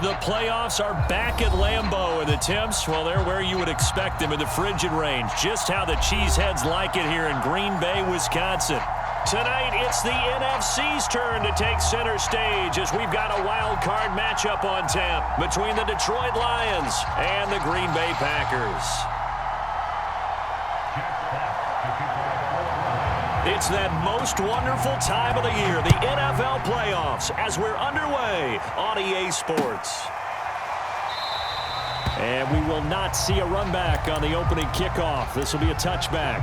The playoffs are back at Lambeau, and the temps, well, they're where you would expect them in the frigid range. Just how the Cheeseheads like it here in Green Bay, Wisconsin. Tonight, it's the NFC's turn to take center stage as we've got a wild card matchup on tap between the Detroit Lions and the Green Bay Packers. It's that most wonderful time of the year, the NFL playoffs, as we're underway on EA Sports. And we will not see a run back on the opening kickoff. This will be a touchback.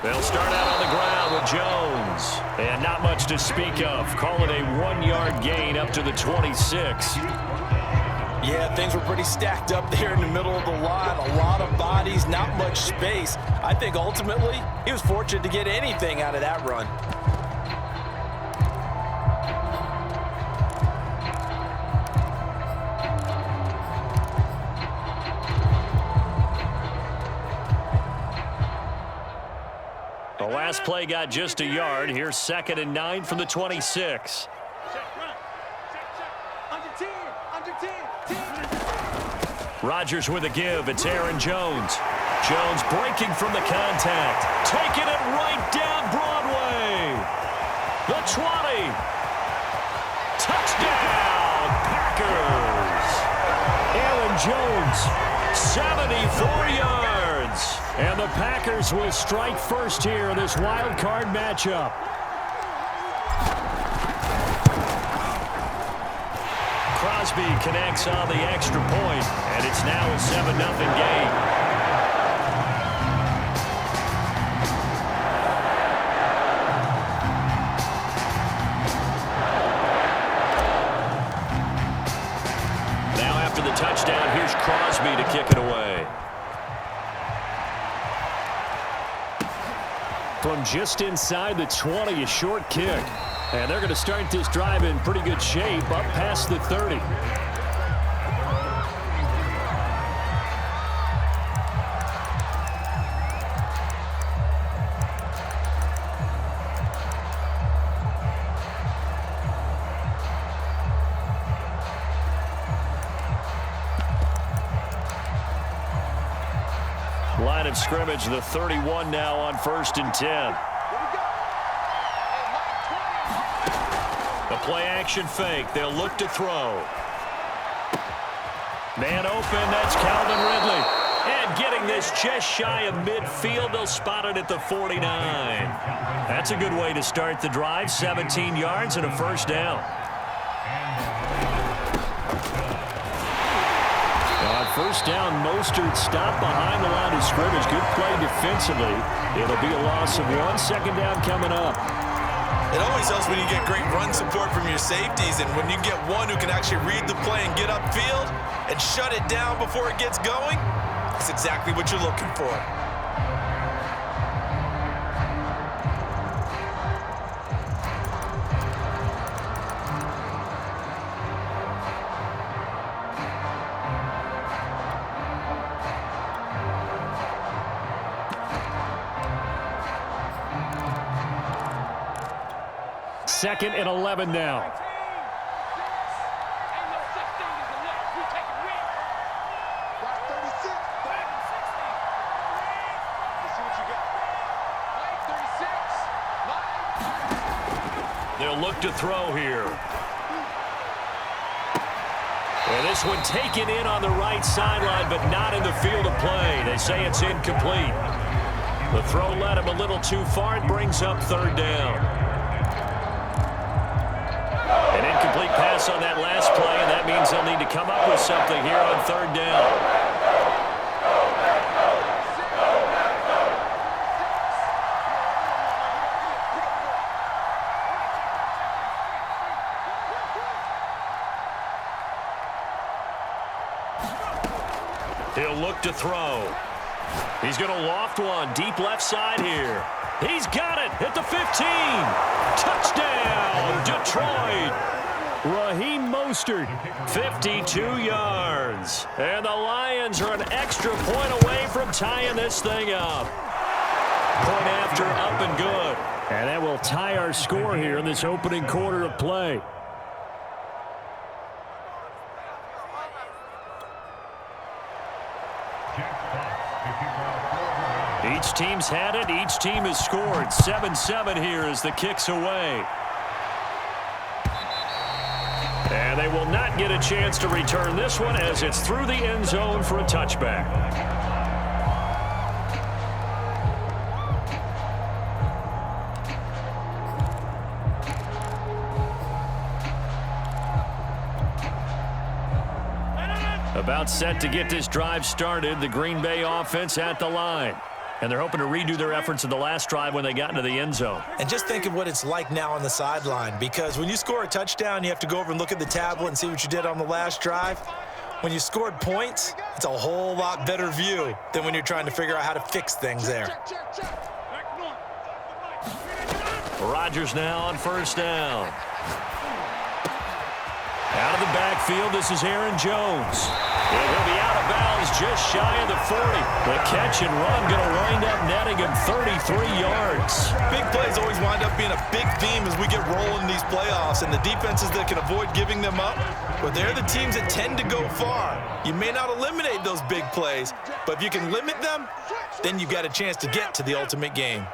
They'll start out on the ground with Jones. And not much to speak of. Call it a 1-yard gain up to the 26. Yeah, things were pretty stacked up there in the middle of the line. A lot of bodies, not much space. I think ultimately he was fortunate to get anything out of that run. The last play got just a yard. Here's 2nd and 9 from the 26. Rodgers with a give. It's Aaron Jones. Jones breaking from the contact. Taking it right down Broadway. The 20. Touchdown, Packers. Aaron Jones, 74 yards. And the Packers will strike first here in this wild card matchup. Crosby connects on the extra point, and it's now a 7-0 game. Now after the touchdown, here's Crosby to kick it away. From just inside the 20, a short kick. And they're going to start this drive in pretty good shape, up past the 30. Line of scrimmage, the 31 now on 1st and 10. The play action fake. They'll look to throw. Man open. That's Calvin Ridley. And getting this just shy of midfield. They'll spot it at the 49. That's a good way to start the drive. 17 yards and a first down. On first down, Mostert stopped behind the line of scrimmage. Good play defensively. It'll be a loss of 1. 2nd down coming up. It always helps when you get great run support from your safeties, and when you get one who can actually read the play and get upfield and shut it down before it gets going, that's exactly what you're looking for. Second and 11 now. They'll look to throw here. Well, this one taken in on the right sideline, but not in the field of play. They say it's incomplete. The throw led him a little too far. It brings up 3rd down. An incomplete pass on that last play, and that means they'll need to come up with something here on 3rd down. He'll look to throw. He's going to loft one deep left side here. He's got it at the 15. Touchdown, Detroit. Raheem Mostert, 52 yards. And the Lions are an extra point away from tying this thing up. Point after, up and good. And that will tie our score here in this opening quarter of play. Each team's had it. Each team has scored. 7-7 here as the kick's away. And they will not get a chance to return this one as it's through the end zone for a touchback. About set to get this drive started, the Green Bay offense at the line. And they're hoping to redo their efforts in the last drive when they got into the end zone. And just think of what it's like now on the sideline, because when you score a touchdown, you have to go over and look at the tablet and see what you did on the last drive. When you scored points, it's a whole lot better view than when you're trying to figure out how to fix things there. Rodgers now on first down. Out of the backfield, this is Aaron Jones. And he'll be out of bounds just shy of the 40. The catch and run going to wind up netting him 33 yards. Big plays always wind up being a big theme as we get rolling in these playoffs, and the defenses that can avoid giving them up, but they're the teams that tend to go far. You may not eliminate those big plays, but if you can limit them, then you've got a chance to get to the ultimate game.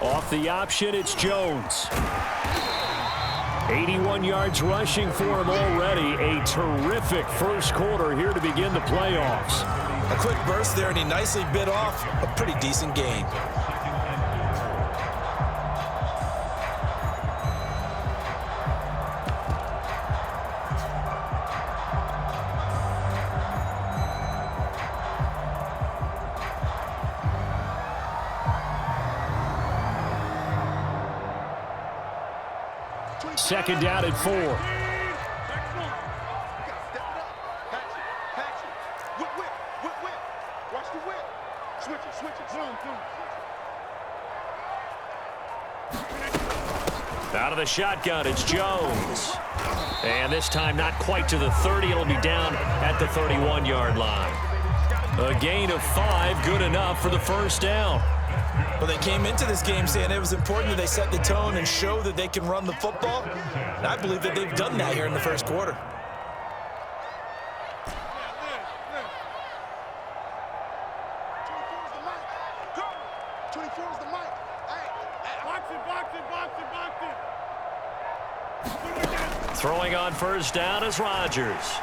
Off the option, it's Jones. 81 yards rushing for him already. A terrific first quarter here to begin the playoffs. A quick burst there, and he nicely bit off a pretty decent gain. Second down at 4. Out of the shotgun, it's Jones. And this time not quite to the 30. It'll be down at the 31-yard line. A gain of 5, good enough for the first down. Well, they came into this game saying it was important that they set the tone and show that they can run the football. And I believe that they've done that here in the first quarter. Throwing on first down is Rodgers.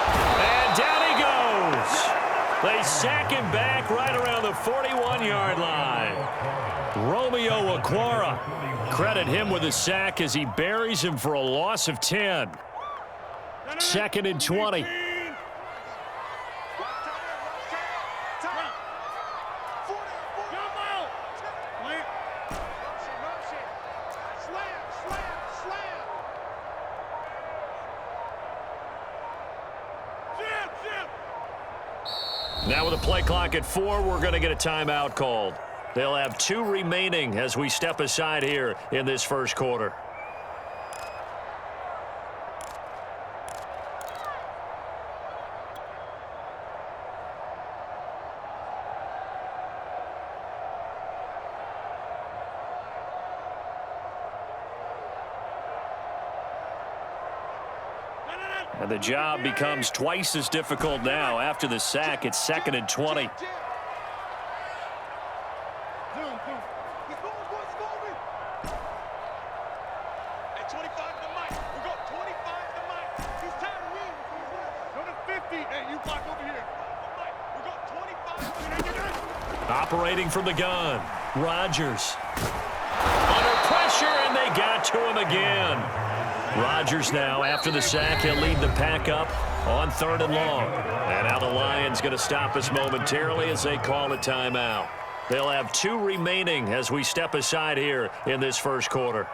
And down he goes. They sack him back right around the 41-yard line. Romeo Okwara. Credit him with a sack as he buries him for a loss of 10. Second and 20. Now with a play clock at 4, we're going to get a timeout called. They'll have 2 remaining as we step aside here in this first quarter. And the job becomes twice as difficult now. After the sack, it's second and 20. Operating from the gun, Rodgers. Under pressure, and they got to him again. Rodgers now, after the sack, he'll lead the pack up on 3rd and long. And now the Lions going to stop us momentarily as they call a timeout. They'll have 2 remaining as we step aside here in this first quarter.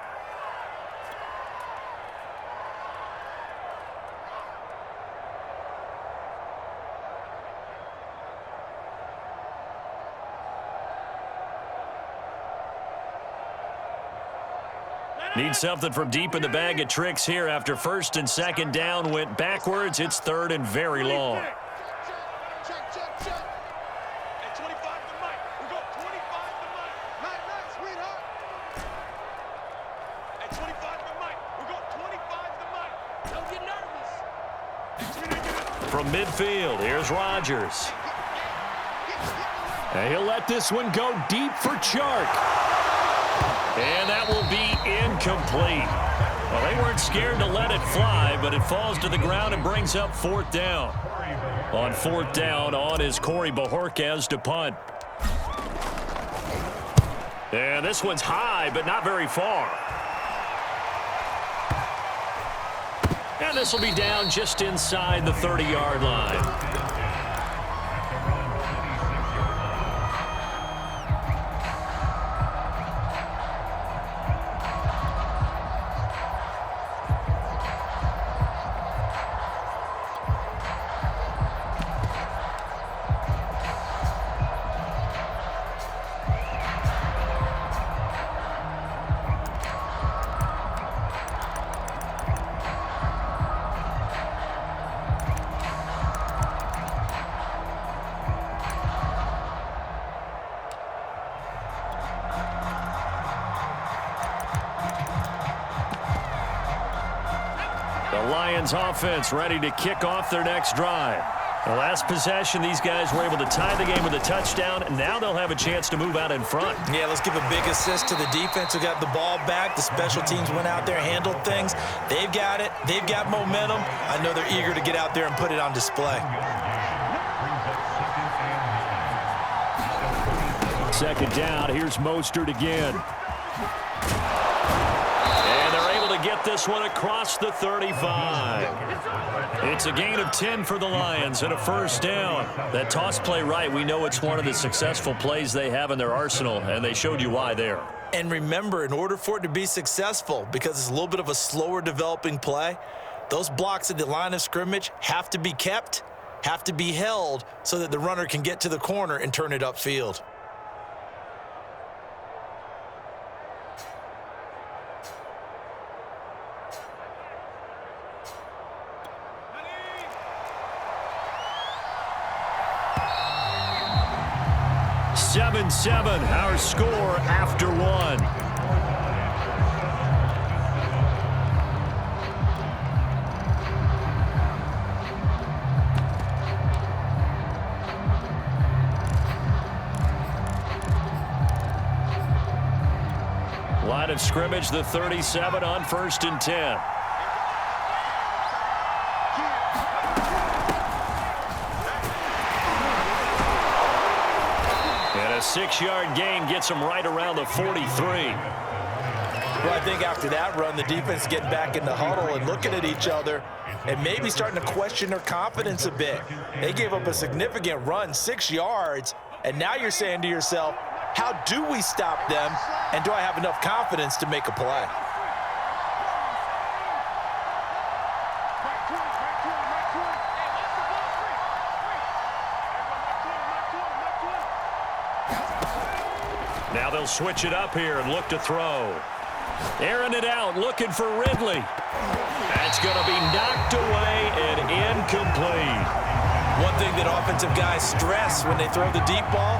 Need something from deep in the bag of tricks here after first and second down went backwards. It's third and very long. From midfield, here's Rodgers. And he'll let this one go deep for Chark. And that will be incomplete. Well, they weren't scared to let it fly, but it falls to the ground and brings up fourth down. On fourth down, on is Corey Bojorquez to punt. And this one's high, but not very far. And this will be down just inside the 30-yard line. Lions offense ready to kick off their next drive. The last possession, these guys were able to tie the game with a touchdown, and now they'll have a chance to move out in front. Yeah, let's give a big assist to the defense who got the ball back. The special teams went out there, handled things. They've got it. They've got momentum. I know they're eager to get out there and put it on display. Second down, here's Mostert again. Get this one across the 35. It's a gain of 10 for the Lions and a first down. That toss play right, we know it's one of the successful plays they have in their arsenal, and they showed you why there. And remember, in order for it to be successful, because it's a little bit of a slower developing play, those blocks at the line of scrimmage have to be kept, have to be held, so that the runner can get to the corner and turn it upfield. Our score after one. Line of scrimmage, the 37 on first and 10. A 6-yard gain gets them right around the 43. Well, I think after that run, the defense getting back in the huddle and looking at each other and maybe starting to question their confidence a bit. They gave up a significant run, 6 yards, and now you're saying to yourself, how do we stop them, and do I have enough confidence to make a play? Now they'll switch it up here and look to throw. Airing it out, looking for Ridley. That's going to be knocked away and incomplete. One thing that offensive guys stress when they throw the deep ball,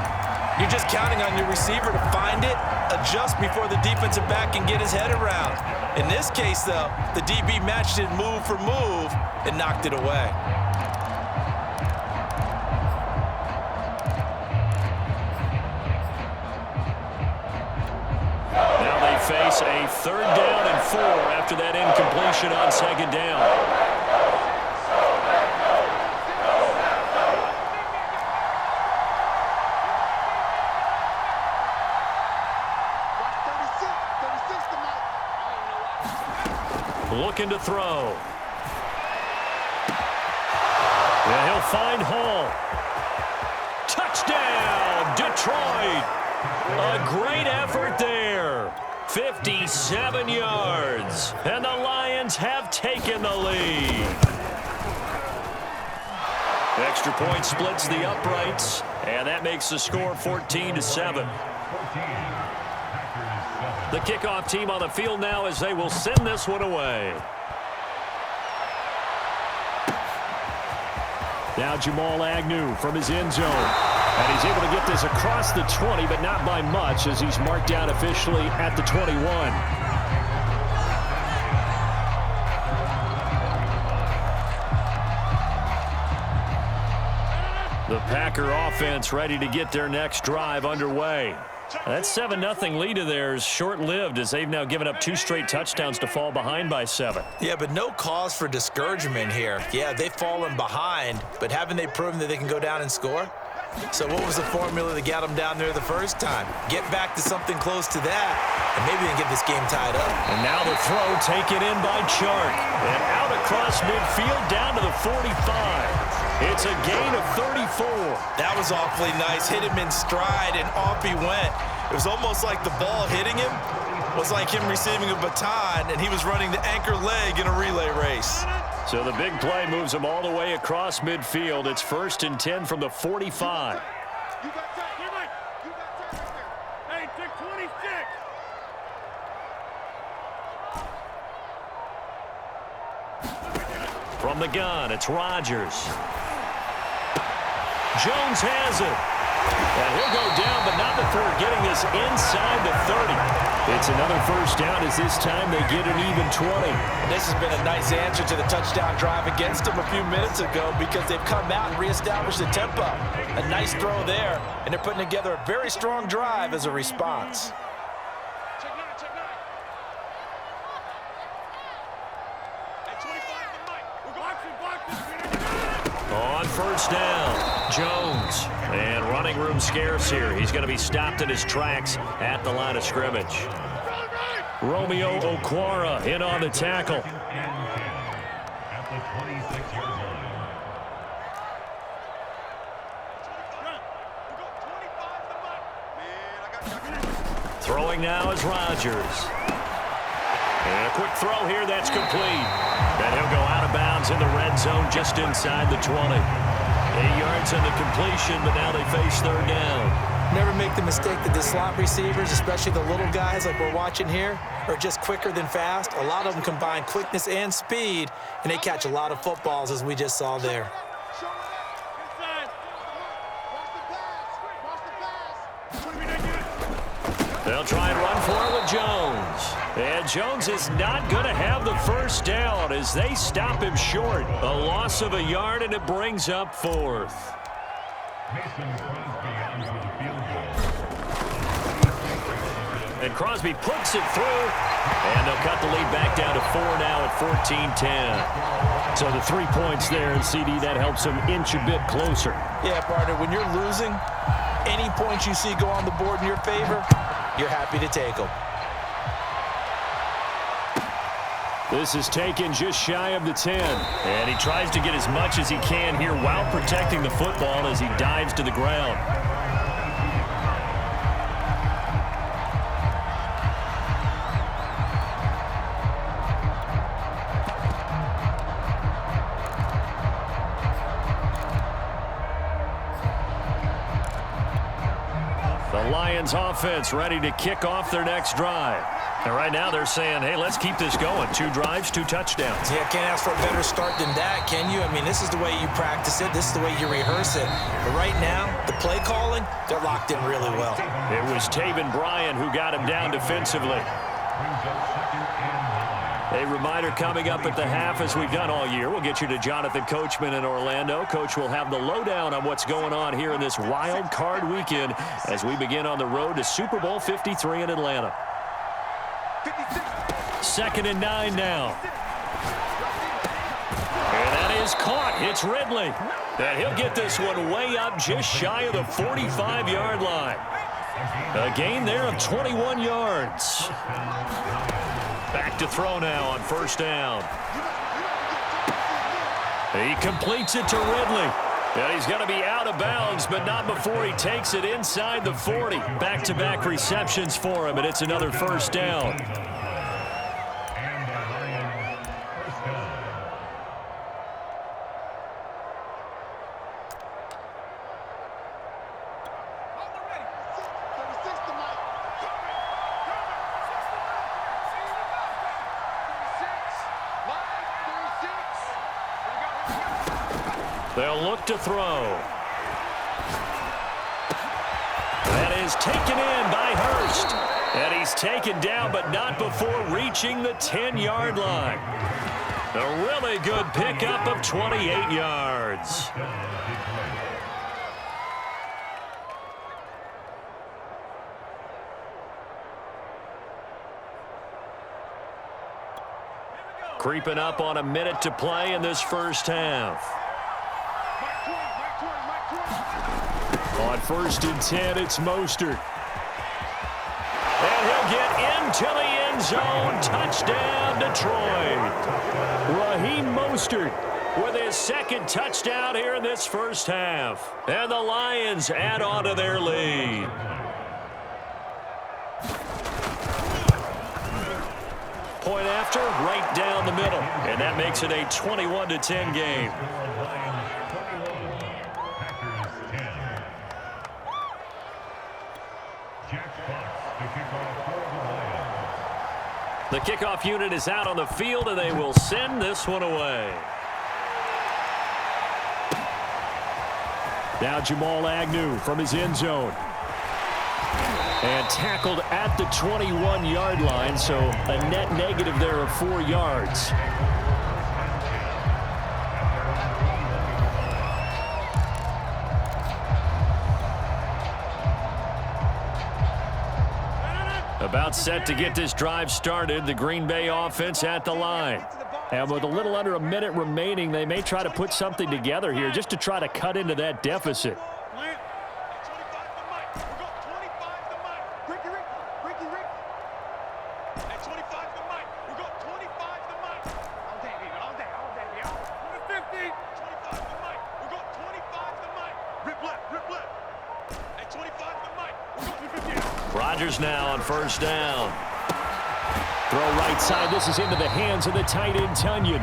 you're just counting on your receiver to find it, adjust before the defensive back can get his head around. In this case, though, the DB matched it move for move and knocked it away. Face a third down and 4 after that incompletion on second down. Looking to throw. And he'll find Hall. Touchdown, Detroit. A great effort there. 57 yards, and the Lions have taken the lead. Extra point splits the uprights, and that makes the score 14-7. The kickoff team on the field now as they will send this one away. Now Jamal Agnew from his end zone. And he's able to get this across the 20, but not by much as he's marked down officially at the 21. The Packer offense ready to get their next drive underway. That 7-0 lead of theirs short-lived as they've now given up 2 straight touchdowns to fall behind by 7. Yeah, but no cause for discouragement here. Yeah, they've fallen behind, but haven't they proven that they can go down and score? So what was the formula that got them down there the first time? Get back to something close to that, and maybe they can get this game tied up. And now the throw taken in by Chark. And out across midfield down to the 45. It's a gain of 34. That was awfully nice. Hit him in stride, and off he went. It was almost like the ball hitting him was like him receiving a baton, and he was running the anchor leg in a relay race. So the big play moves him all the way across midfield. It's 1st and 10 from the 45. You got time. You're right. You got time right there. Hey, take 26. From the gun, it's Rodgers. Jones has it. And he'll go down, but not before getting this inside the 30. It's another first down as this time they get an even 20. This has been a nice answer to the touchdown drive against them a few minutes ago because they've come out and reestablished the tempo. A nice throw there, and they're putting together a very strong drive as a response. Check 9, check 9. Hey, 25 to Mike. We're going to block this. On first down, Jones. And running room scarce here. He's going to be stopped in his tracks at the line of scrimmage. Romeo Okwara in on the tackle. Throwing now is Rodgers. And a quick throw here that's complete. And he'll go out of bounds in the red zone just inside the 20. 8 yards on the completion, but now they face 3rd down. Never make the mistake that the slot receivers, especially the little guys like we're watching here, are just quicker than fast. A lot of them combine quickness and speed, and they catch a lot of footballs as we just saw there. They'll try and run for it with Jones. And Jones is not going to have the first down as they stop him short. A loss of a yard, and it brings up 4th. And Crosby puts it through, and they'll cut the lead back down to 4 now at 14-10. So the 3 points there, and CD, that helps them inch a bit closer. Yeah, partner, when you're losing, any points you see go on the board in your favor, you're happy to take them. This is taken just shy of the 10. And he tries to get as much as he can here while protecting the football as he dives to the ground. The Lions offense ready to kick off their next drive. And right now they're saying, hey, let's keep this going. 2 drives, 2 touchdowns. Yeah, can't ask for a better start than that, can you? I mean, this is the way you practice it. This is the way you rehearse it. But right now, the play calling, they're locked in really well. It was Taven Bryan who got him down defensively. A reminder coming up at the half, as we've done all year. We'll get you to Jonathan Coachman in Orlando. Coach will have the lowdown on what's going on here in this wild card weekend as we begin on the road to Super Bowl 53 in Atlanta. 2nd and 9 now. And that is caught. It's Ridley. And he'll get this one way up just shy of the 45-yard line. A gain there of 21 yards. Back to throw now on first down. He completes it to Ridley. And he's going to be out of bounds, but not before he takes it inside the 40. Back-to-back receptions for him, and it's another first down. They'll look to throw. That is taken in by Hurst. And he's taken down, but not before reaching the 10-yard line. A really good pickup of 28 yards. Creeping up on a minute to play in this first half. On 1st and 10, it's Mostert. And he'll get into the end zone. Touchdown, Detroit. Raheem Mostert with his second touchdown here in this first half. And the Lions add on to their lead. Point after, right down the middle. And that makes it a 21-10 game. The kickoff unit is out on the field, and they will send this one away. Now Jamal Agnew from his end zone. And tackled at the 21-yard line, so a net negative there of 4 yards. About set to get this drive started, the Green Bay offense at the line. And with a little under a minute remaining, they may try to put something together here just to try to cut into that deficit. Rodgers now on 1st down. Throw right side. This is into the hands of the tight end, Tunyon.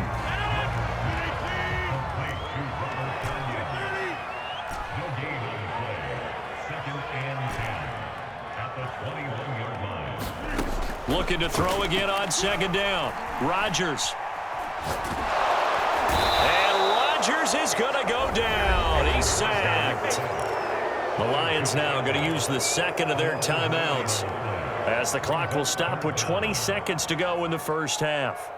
Looking to throw again on 2nd down. Rodgers. And Rodgers is going to go down. He's sacked. The Lions now going to use the second of their timeouts as the clock will stop with 20 seconds to go in the first half.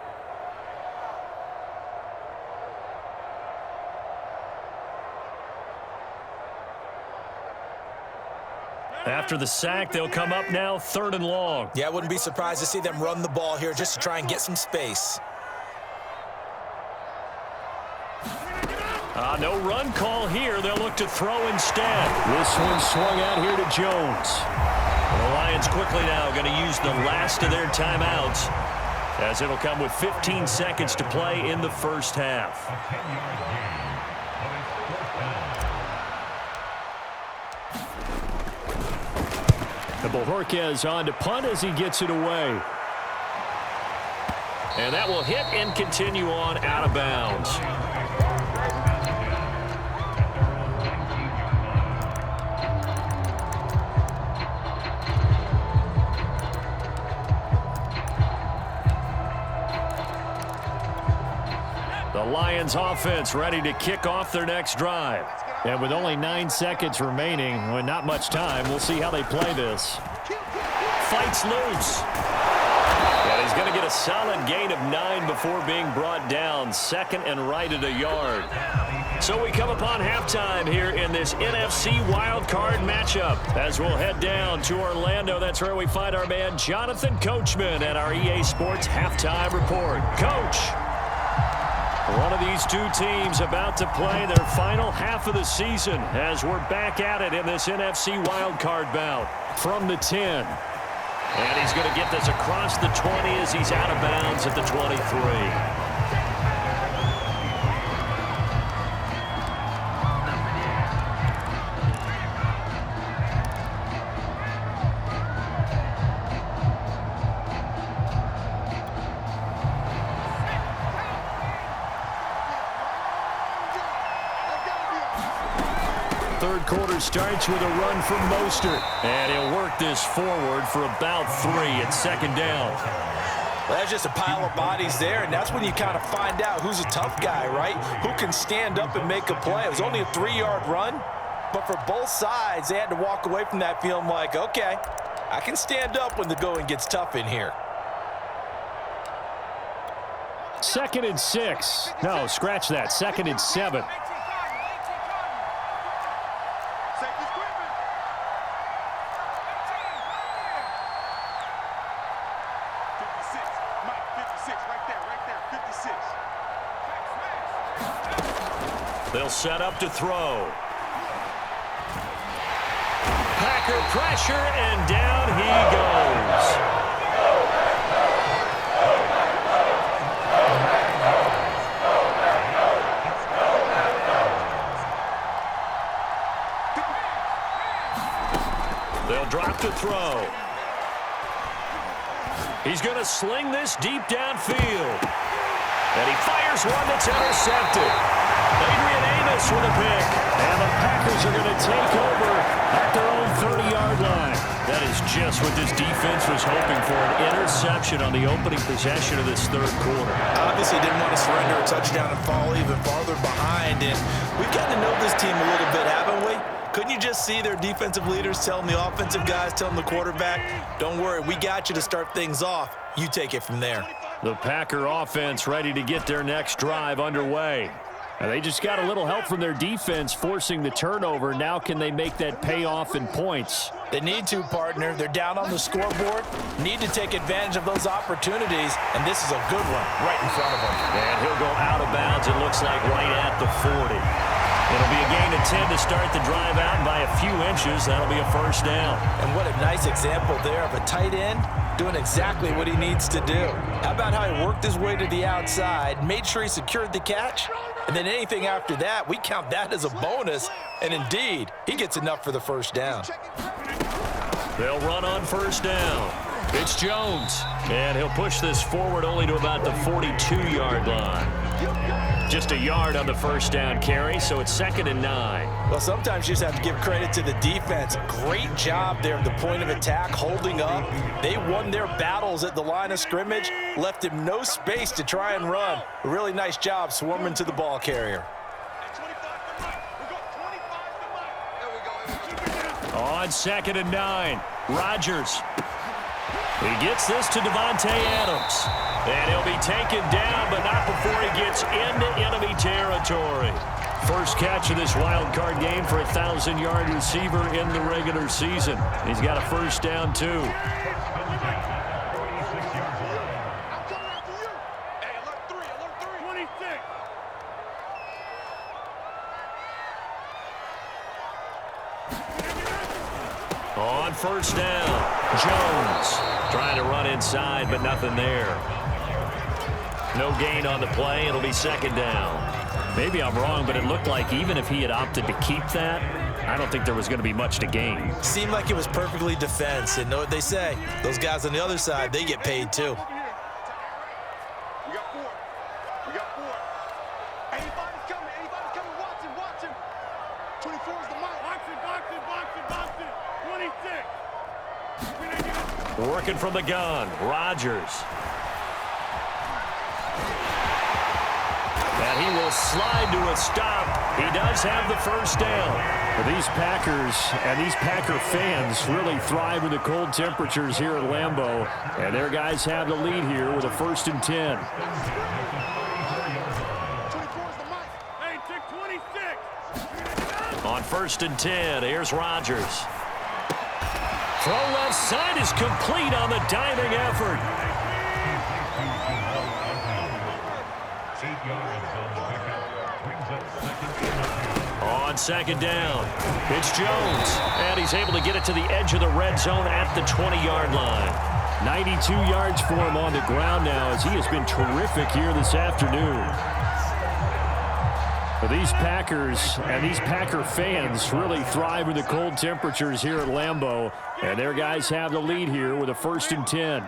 After the sack, they'll come up now 3rd and long. Yeah, I wouldn't be surprised to see them run the ball here just to try and get some space. No run call here. They'll look to throw instead. This one swung out here to Jones. The Lions quickly now going to use the last of their timeouts as it'll come with 15 seconds to play in the first half. The Bojorquez on to punt as he gets it away. And that will hit and continue on out of bounds. The Lions offense ready to kick off their next drive. And with only 9 seconds remaining, with not much time, we'll see how they play this. Fights loose. And he's going to get a solid gain of 9 before being brought down. 2nd and right at a yard. So we come upon halftime here in this NFC wildcard matchup. As we'll head down to Orlando, that's where we find our man Jonathan Coachman at our EA Sports Halftime Report. Coach. One of these two teams about to play their final half of the season as we're back at it in this NFC wildcard bout from the 10. And he's going to get this across the 20 as he's out of bounds at the 23. Third quarter starts with a run from Mostert. And he'll work this forward for about 3 at 2nd down. Well, that's just a pile of bodies there, and that's when you kind of find out who's a tough guy, right? Who can stand up and make a play. It was only a 3-yard run, but for both sides, they had to walk away from that feeling like, okay, I can stand up when the going gets tough in here. 2nd and 6. No, scratch that. 2nd and 7. They'll set up to throw. Packer pressure, and down he goes. They'll drop to throw. He's going to sling this deep downfield. And he fires one that's intercepted. Adrian Amos with a pick. And the Packers are going to take over at their own 30-yard line. That is just what this defense was hoping for, an interception on the opening possession of this third quarter. Obviously didn't want to surrender a touchdown and fall even farther behind. And we've gotten to know this team a little bit, haven't we? Couldn't you just see their defensive leaders telling the offensive guys, telling the quarterback, don't worry, we got you to start things off. You take it from there. The Packer offense ready to get their next drive underway. And they just got a little help from their defense forcing the turnover. Now can they make that pay off in points? They need to, partner. They're down on the scoreboard. Need to take advantage of those opportunities, and this is a good one right in front of them. And he'll go out of bounds, it looks like, right at the 40. It'll be a gain of 10 to start the drive out, and by a few inches, that'll be a first down. And what a nice example there of a tight end doing exactly what he needs to do. How about how he worked his way to the outside, made sure he secured the catch, and then anything after that, we count that as a bonus, and indeed, he gets enough for the first down. They'll run on first down. It's Jones, and he'll push this forward only to about the 42-yard line. Just a yard on the first down carry, so it's 2nd and 9. Well, sometimes you just have to give credit to the defense. Great job there at the point of attack, holding up. They won their battles at the line of scrimmage, left him no space to try and run. A really nice job swarming to the ball carrier. On 2nd and 9, Rodgers. He gets this to Devontae Adams. And he'll be taken down, but not before he gets into enemy territory. First catch of this wild card game for a 1,000-yard receiver in the regular season. He's got a first down, too. On first down, Jones trying to run inside, but nothing there. No gain on the play. It'll be 2nd down. Maybe I'm wrong, but it looked like even if he had opted to keep that, I don't think there was going to be much to gain. Seemed like it was perfectly defense, and know what they say. Those guys on the other side, they get paid too. We got 4. We got 4. Anybody's coming. Anybody's coming. Watch him. 24 is the mark. Box it. 26. Working from the gun, Rodgers. And he will slide to a stop. He does have the first down. Well, these Packers and these Packer fans really thrive in the cold temperatures here at Lambeau. And their guys have the lead here with a 1st and 10. 24 is the mark. Hey, check 26. On 1st and 10, here's Rodgers. Throw left side is complete on the diving effort. On 2nd down, it's Jones, and he's able to get it to the edge of the red zone at the 20-yard line. 92 yards for him on the ground now as he has been terrific here this afternoon. But these Packers and these Packer fans really thrive in the cold temperatures here at Lambeau, and their guys have the lead here with a 1st and 10.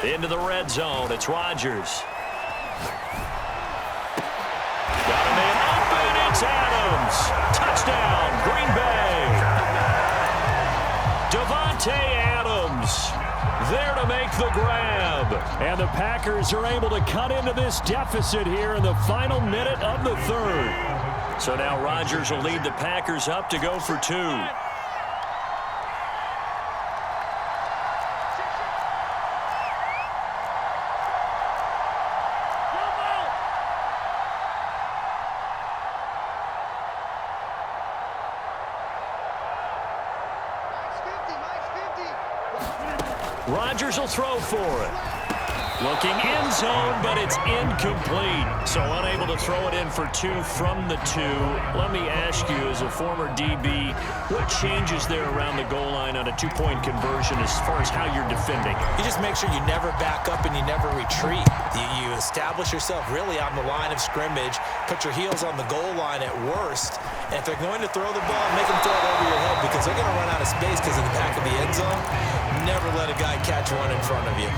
Into the red zone, it's Rodgers. Got a man open, it's Adams. Davante Adams there to make the grab. And the Packers are able to cut into this deficit here in the final minute of the third. So now Rodgers will lead the Packers up to go for two. Rodgers will throw for it. Looking end zone, but it's incomplete. So unable to throw it in for two from the two. Let me ask you, as a former DB, what changes there around the goal line on a two-point conversion as far as how you're defending? You just make sure you never back up and you never retreat. You establish yourself really on the line of scrimmage, put your heels on the goal line at worst, and if they're going to throw the ball, make them throw it over your head because they're going to run out of space because of the back of the end zone. Never let a guy catch one in front of you.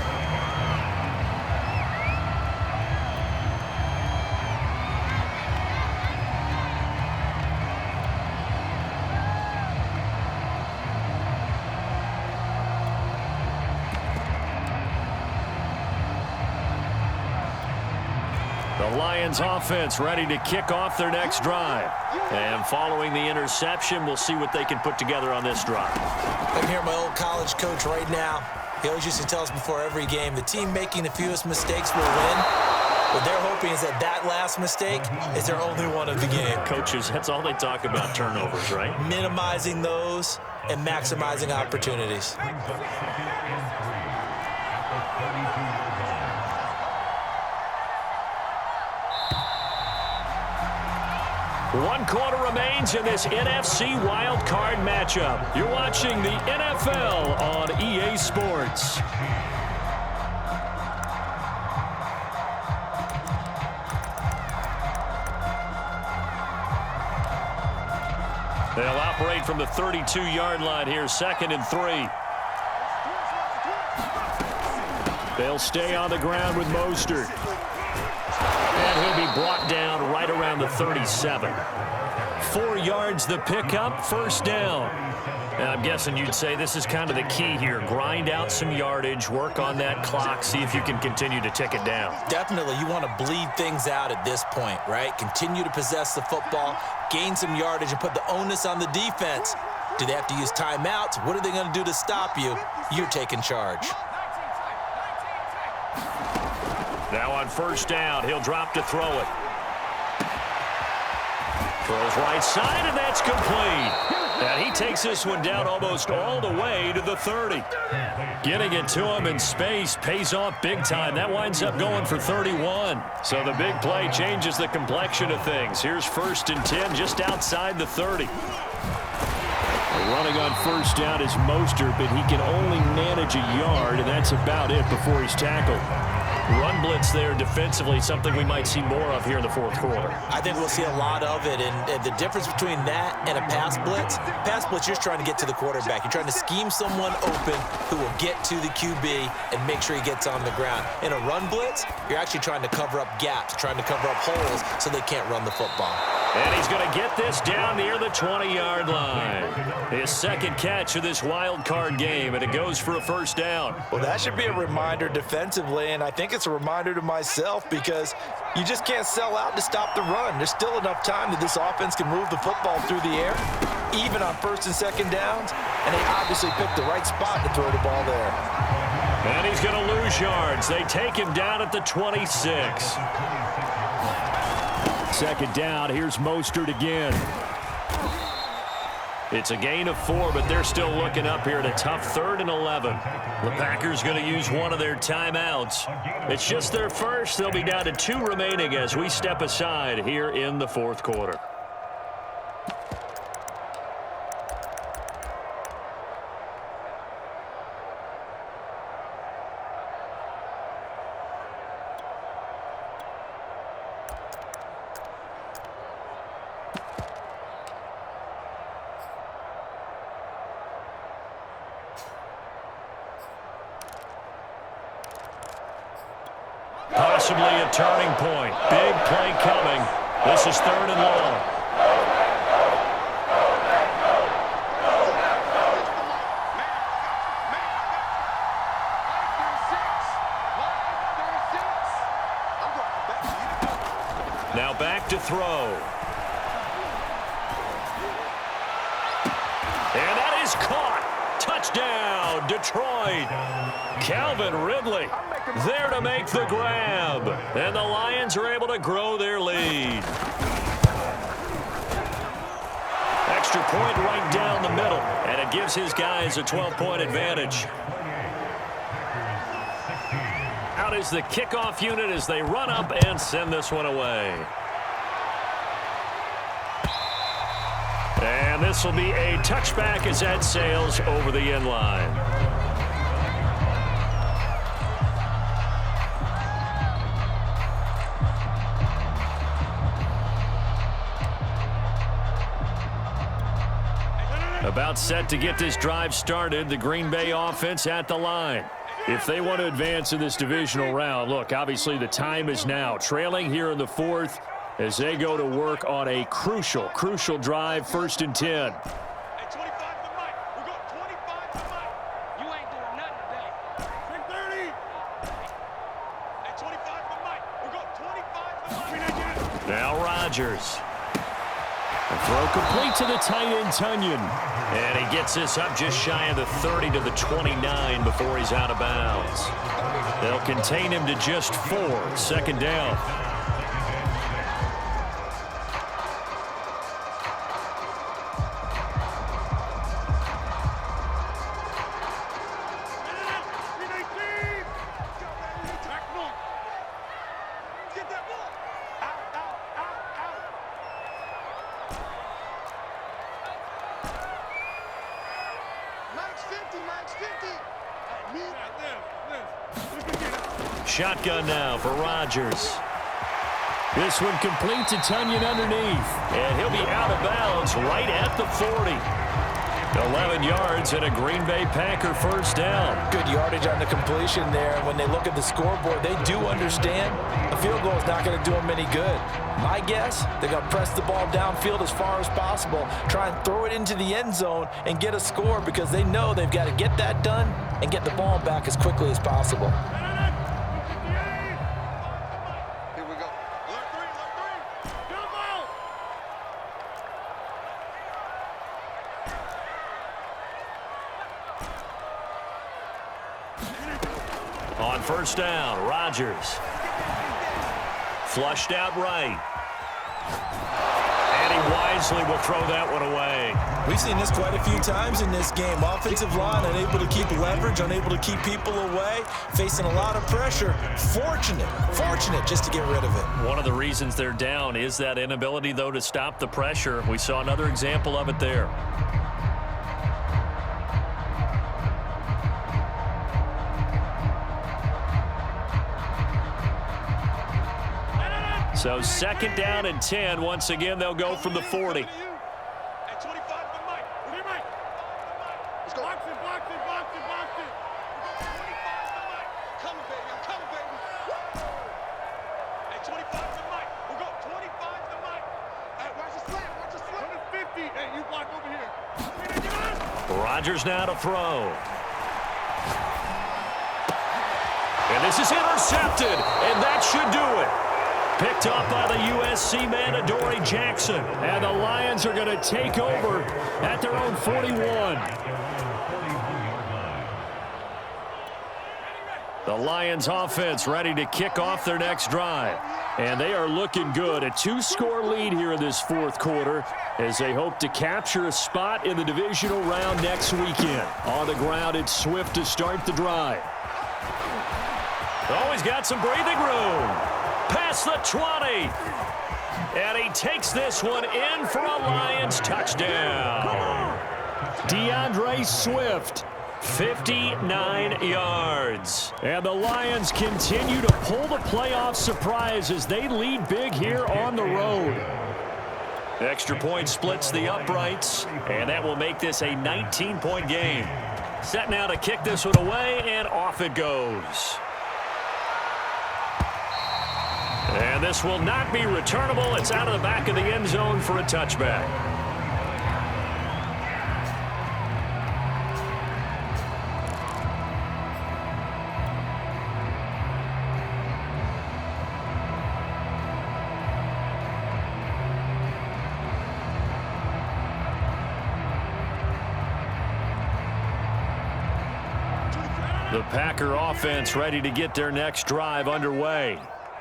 The Lions offense ready to kick off their next drive. And following the interception, we'll see what they can put together on this drive. I can hear my old college coach right now. He always used to tell us before every game, the team making the fewest mistakes will win. What they're hoping is that that last mistake is their only one of the game. Coaches, that's all they talk about, turnovers, right? Minimizing those and maximizing opportunities. One quarter remains in this NFC Wildcard matchup. You're watching the NFL on EA Sports. They'll operate from the 32-yard line here, 2nd and 3. They'll stay on the ground with Mostert. And he'll be brought down right around the 37. 4 yards the pickup, first down. And I'm guessing you'd say this is kind of the key here. Grind out some yardage, work on that clock, see if you can continue to tick it down. Definitely, you want to bleed things out at this point, right? Continue to possess the football, gain some yardage, and put the onus on the defense. Do they have to use timeouts? What are they going to do to stop you? You're taking charge. Now on first down, he'll drop to throw it. Throws right side, and that's complete. And he takes this one down almost all the way to the 30. Getting it to him in space pays off big time. That winds up going for 31. So the big play changes the complexion of things. Here's 1st and 10 just outside the 30. Running on first down is Mostert, but he can only manage a yard, and that's about it before he's tackled. Run blitz there defensively, something we might see more of here in the 4th quarter. I think we'll see a lot of it, and the difference between that and a pass blitz, you're just trying to get to the quarterback. You're trying to scheme someone open who will get to the QB and make sure he gets on the ground. In a run blitz, you're actually trying to cover up gaps, trying to cover up holes so they can't run the football. And he's going to get this down near the 20-yard line. His 2nd catch of this wild card game, and it goes for a first down. Well, that should be a reminder defensively, and I think it's a reminder to myself because you just can't sell out to stop the run. There's still enough time that this offense can move the football through the air, even on 1st and 2nd downs, and they obviously picked the right spot to throw the ball there. And he's going to lose yards. They take him down at the 26. 2nd down, here's Mostert again. It's a gain of 4, but they're still looking up here at a tough 3rd and 11. The Packers going to use one of their timeouts. It's just their first. They'll be down to 2 remaining as we step aside here in the 4th quarter. Possibly a turning point. Big play coming. This is 3rd and long. And that is caught. Touchdown, Detroit. Calvin Ridley there to make the grab. And the Lions are able to grow their lead. Extra point right down the middle, and it gives his guys a 12-point advantage. Out is the kickoff unit as they run up and send this one away. And this will be a touchback as that sails over the end line. About set to get this drive started, the Green Bay offense at the line. If they want to advance in this divisional round, look, obviously the time is now. Trailing here in the fourth as they go to work on a crucial drive, 1st and 10. Hey, 25 to Mike. We're going 25 to Mike. You ain't doing nothing today. 630. Hey, 25 to Mike. We're going 25 to Mike. Now Rodgers. The throw complete to the tight end, Tunyon. And he gets this up just shy of the 30 to the 29 before he's out of bounds. They'll contain him to just 4. 2nd down. Shotgun now for Rodgers. This one complete to Tunyon underneath. And he'll be out of bounds right at the 40. 11 yards and a Green Bay Packer 1st down. Good yardage on the completion there. And when they look at the scoreboard, they do understand a field goal is not going to do them any good. My guess, they're going to press the ball downfield as far as possible, try and throw it into the end zone and get a score because they know they've got to get that done and get the ball back as quickly as possible. On 1st down, Rodgers. Flushed out right. And he wisely will throw that one away. We've seen this quite a few times in this game. Offensive line unable to keep leverage, unable to keep people away, facing a lot of pressure. Fortunate just to get rid of it. One of the reasons they're down is that inability, though, to stop the pressure. We saw another example of it there. So 2nd down and 10. Once again, they'll go from the 40. Hey, 25 to Mike. Where Mike? Let's go. Box it. 25 to Mike. Coming, baby. I'm coming, baby. Hey, 25 to Mike. We'll go 25 to Mike. Hey, watch the slant. 50. Hey, you block over here. Rodgers now to throw. And this is intercepted, and that should do it. Picked up by the USC man, Adoree Jackson. And the Lions are going to take over at their own 41. The Lions offense ready to kick off their next drive. And they are looking good. A 2-score lead here in this 4th quarter as they hope to capture a spot in the divisional round next weekend. On the ground, it's Swift to start the drive. Oh, he's got some breathing room. Past the 20. And he takes this one in for a Lions touchdown. DeAndre Swift, 59 yards. And the Lions continue to pull the playoff surprise as they lead big here on the road. Extra point splits the uprights, and that will make this a 19-point game. Set now to kick this one away, and off it goes. And this will not be returnable. It's out of the back of the end zone for a touchback. The Packer offense ready to get their next drive underway.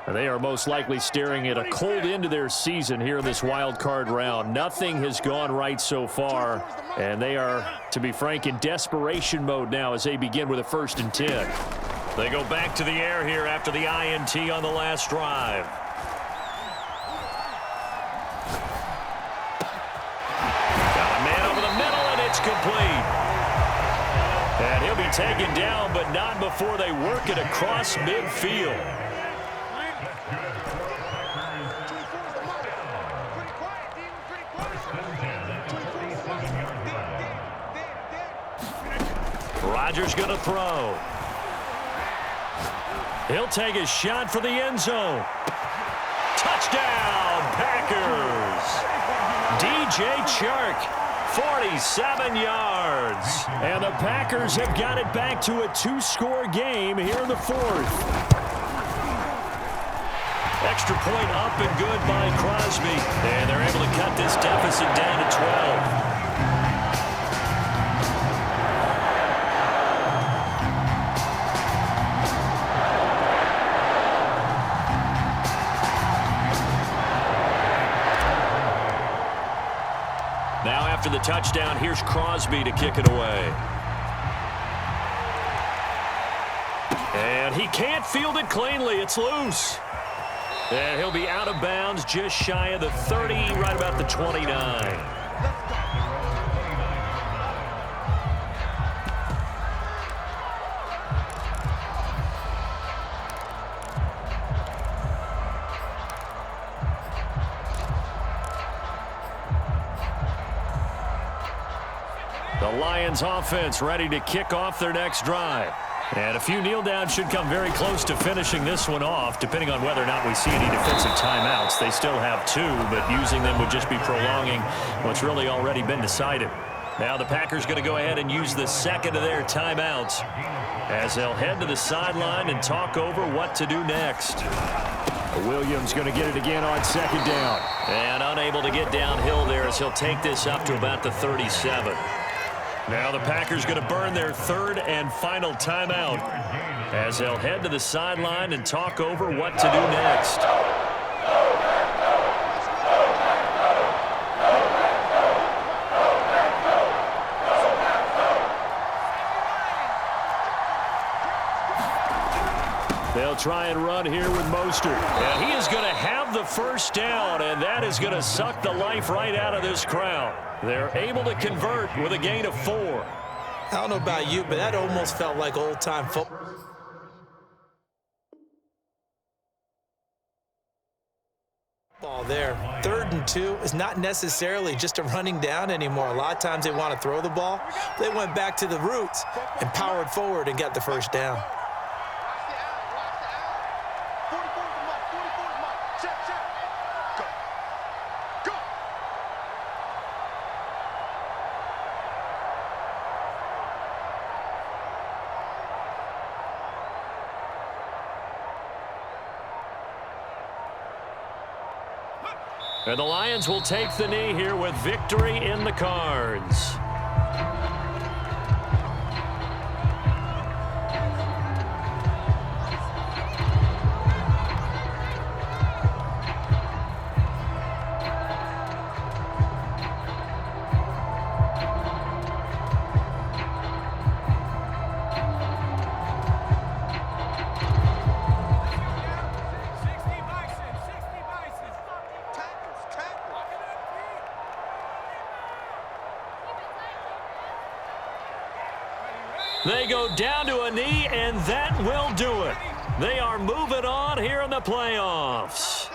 They are most likely staring at a cold end to their season here in this wild card round. Nothing has gone right so far, and they are, to be frank, in desperation mode now as they begin with a 1st and 10. They go back to the air here after the INT on the last drive. Got a man over the middle, and it's complete. And he'll be taken down, but not before they work it across midfield. Rodgers going to throw. He'll take a shot for the end zone. Touchdown, Packers. DJ Chark, 47 yards. And the Packers have got it back to a 2-score game here in the 4th. Extra point up and good by Crosby. And they're able to cut this deficit down to 12. Now after the touchdown, here's Crosby to kick it away. And he can't field it cleanly. It's loose. And he'll be out of bounds just shy of the 30, right about the 29. The Lions offense ready to kick off their next drive. And a few kneel downs should come very close to finishing this one off, depending on whether or not we see any defensive timeouts. They still have 2, but using them would just be prolonging what's really already been decided. Now the Packers going to go ahead and use the second of their timeouts as they'll head to the sideline and talk over what to do next. Williams going to get it again on 2nd down. And unable to get downhill there as he'll take this up to about the 37. Now the Packers going to burn their 3rd and final timeout as they'll head to the sideline and talk over what to do next. They'll try and run here with Mostert. And he is going to have the 1st down, and that is going to suck the life right out of this crowd. They're able to convert with a gain of 4. I don't know about you, but that almost felt like old-time football. There. 3rd and 2 is not necessarily just a running down anymore. A lot of times they want to throw the ball. They went back to the roots and powered forward and got the 1st down. And the Lions will take the knee here with victory in the cards. They go down to a knee, and that will do it. They are moving on here in the playoffs.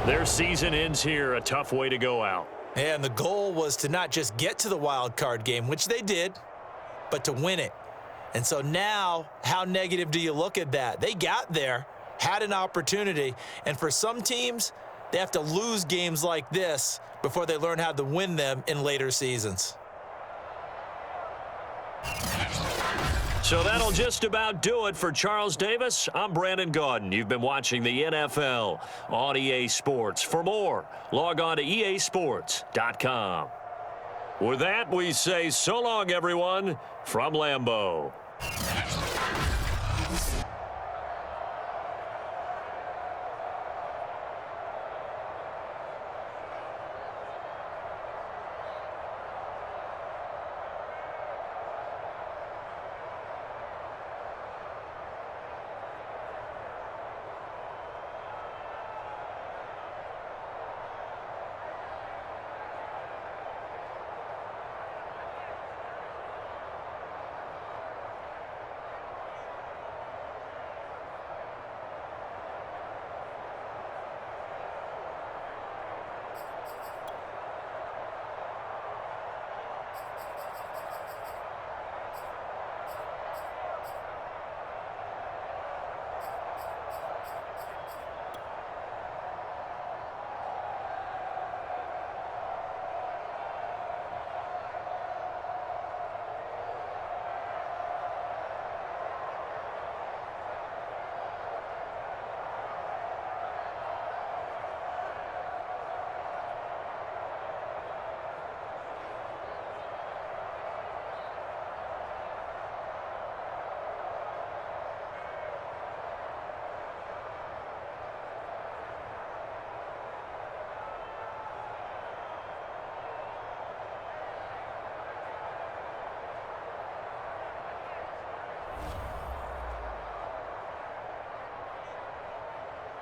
Their season ends here, a tough way to go out. And the goal was to not just get to the wild card game, which they did, but to win it. And so now, how negative do you look at that? They got there, had an opportunity, and for some teams, they have to lose games like this before they learn how to win them in later seasons. So that'll just about do it for Charles Davis. I'm Brandon Gaudin. You've been watching the NFL on EA Sports. For more, log on to easports.com. With that, we say so long, everyone, from Lambeau.